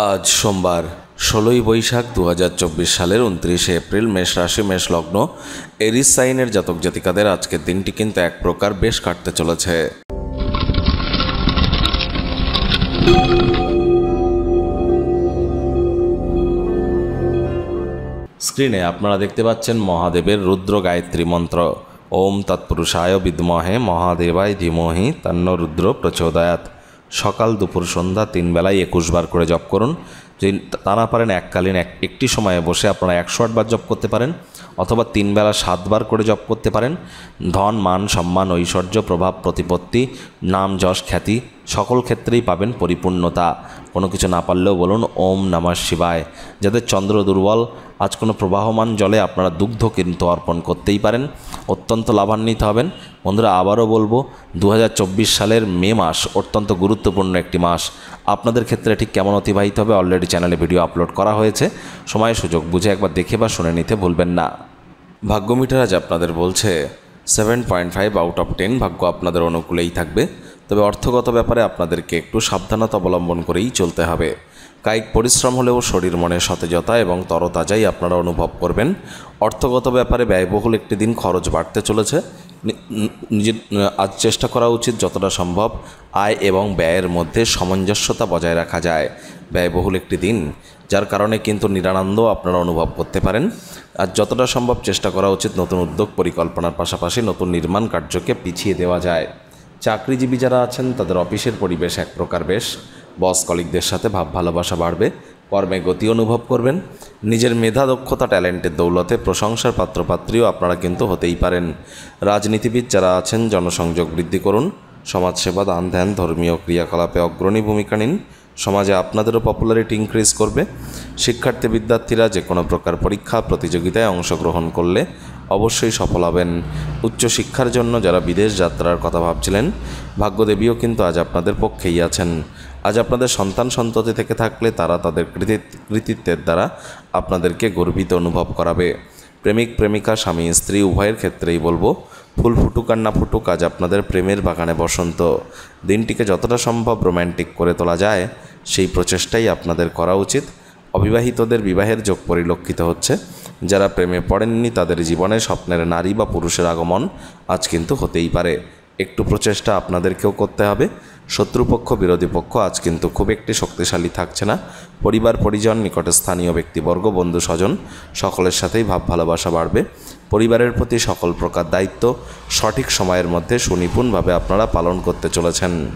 আজ সোমবার ১৬ই বৈশাখ ২০২৪ সালের ২৯শে এপ্রিল। মেষ রাশি, মেষ লগ্ন, এরিস সাইনের জাতক জাতিকাদের আজকের দিনটি কিন্তু এক প্রকার বেশ কাটতে চলেছে। স্ক্রিনে আপনারা দেখতে পাচ্ছেন মহাদেবের রুদ্র গায়ত্রী মন্ত্র। ওম তৎপুরুষায় বিদ্মহে মহাদেবায় ধীমহি তন্ন রুদ্র প্রচোদয়াৎ। সকাল, দুপুর, সন্ধ্যা ৩ বেলায় ২১ বার করে জপ করুন। যদি তা না পারেন এককালীন একটি সময়ে বসে আপনারা ১০৮ বার জপ করতে পারেন, অথবা ৩ বেলা ৭ বার করে জপ করতে পারেন। ধন, মান, সম্মান, ঐশ্বর্য, প্রভাব, প্রতিপত্তি, নাম, যশ, খ্যাতি সকল ক্ষেত্রেই পাবেন পরিপূর্ণতা। কোনো কিছু না পারলেও বলুন ওম নমঃ শিবায়। যাদের চন্দ্র দুর্বল, আজ কোনো প্রবাহমান জলে আপনারা দুগ্ধ কিন্তু অর্পণ করতেই পারেন, অত্যন্ত লাভান্বিত হবেন। বন্ধুরা, আবারও বলবো ২০২৪ সালের মে মাস অত্যন্ত গুরুত্বপূর্ণ একটি মাস। আপনাদের ক্ষেত্রে ঠিক কেমন অতিবাহিত হবে অলরেডি চ্যানেলে ভিডিও আপলোড করা হয়েছে, সময় সুযোগ বুঝে একবার দেখে বা শুনে নিতে ভুলবেন না। ভাগ্য মিটার আজ আপনাদের বলছে 7.5 আউট অফ 10 ভাগ্য আপনাদের অনুকূলেই থাকবে। তবে অর্থগত ব্যাপারে আপনাদেরকে একটু সাবধানতা অবলম্বন করেই চলতে হবে। কায়িক পরিশ্রম হলেও শরীর মনে সতেজতা এবং তরতাজাই আপনারা অনুভব করবেন। অর্থগত ব্যাপারে ব্যয়বহুল একটি দিন, খরচ বাড়তে চলেছে। নিজের আজ চেষ্টা করা উচিত যতটা সম্ভব আয় এবং ব্যয়ের মধ্যে সামঞ্জস্যতা বজায় রাখা যায়। ব্যয়বহুল একটি দিন, যার কারণে কিন্তু নিরানন্দ আপনারা অনুভব করতে পারেন। আর যতটা সম্ভব চেষ্টা করা উচিত নতুন উদ্যোগ পরিকল্পনার পাশাপাশি নতুন নির্মাণ কার্যকে পিছিয়ে দেওয়া যায়। চাকরিজীবী যারা আছেন তাদের অফিসের পরিবেশ এক প্রকার বেশ, বস কলিগদের সাথে ভাব ভালোবাসা বাড়বে, কর্মে গতি অনুভব করবেন। নিজের মেধা, দক্ষতা, ট্যালেন্টের দৌলতে প্রশংসার পাত্রপাত্রীও আপনারা কিন্তু হতেই পারেন। রাজনীতিবিদ যারা আছেন জনসংযোগ বৃদ্ধি করুন, সমাজসেবা, দান ধ্যান, ধর্মীয় ক্রিয়াকলাপে অগ্রণী ভূমিকা নিন। সমাজে আপনাদেরও পপুলারিটি ইনক্রিজ করবে। শিক্ষার্থী বিদ্যার্থীরা যে কোনো প্রকার পরীক্ষা প্রতিযোগিতায় অংশগ্রহণ করলে অবশ্যই সফল হবেন। উচ্চশিক্ষার জন্য যারা বিদেশ যাত্রার কথা ভাবছিলেন, ভাগ্যদেবীও কিন্তু আজ আপনাদের পক্ষেই আছেন। আজ আপনাদের সন্তান সন্ততি থেকে থাকলে তারা তাদের কৃতিত্বের দ্বারা আপনাদেরকে গর্বিত অনুভব করাবে। প্রেমিক প্রেমিকা, স্বামী স্ত্রী উভয়ের ক্ষেত্রেই বলবো ফুল ফুটুক আর না ফুটুক, আজ আপনাদের প্রেমের বাগানে বসন্ত। দিনটিকে যতটা সম্ভব রোম্যান্টিক করে তোলা যায় সেই প্রচেষ্টাই আপনাদের করা উচিত। অবিবাহিতদের বিবাহের যোগ পরিলক্ষিত হচ্ছে। যারা প্রেমে পড়েননি তাদের জীবনে স্বপ্নের নারী বা পুরুষের আগমন আজ কিন্তু হতেই পারে। একটু প্রচেষ্টা আপনাদেরকেও করতে হবে। শত্রুপক্ষ, বিরোধী পক্ষ আজ কিন্তু খুব একটি শক্তিশালী থাকছে না। পরিবার, পরিজন, নিকটে স্থানীয় ব্যক্তিবর্গ, বন্ধু স্বজন সকলের সাথেই ভাব ভালোবাসা বাড়বে। পরিবারের প্রতি সকল প্রকার দায়িত্ব সঠিক সময়ের মধ্যে সুনিপুণভাবে আপনারা পালন করতে চলেছেন।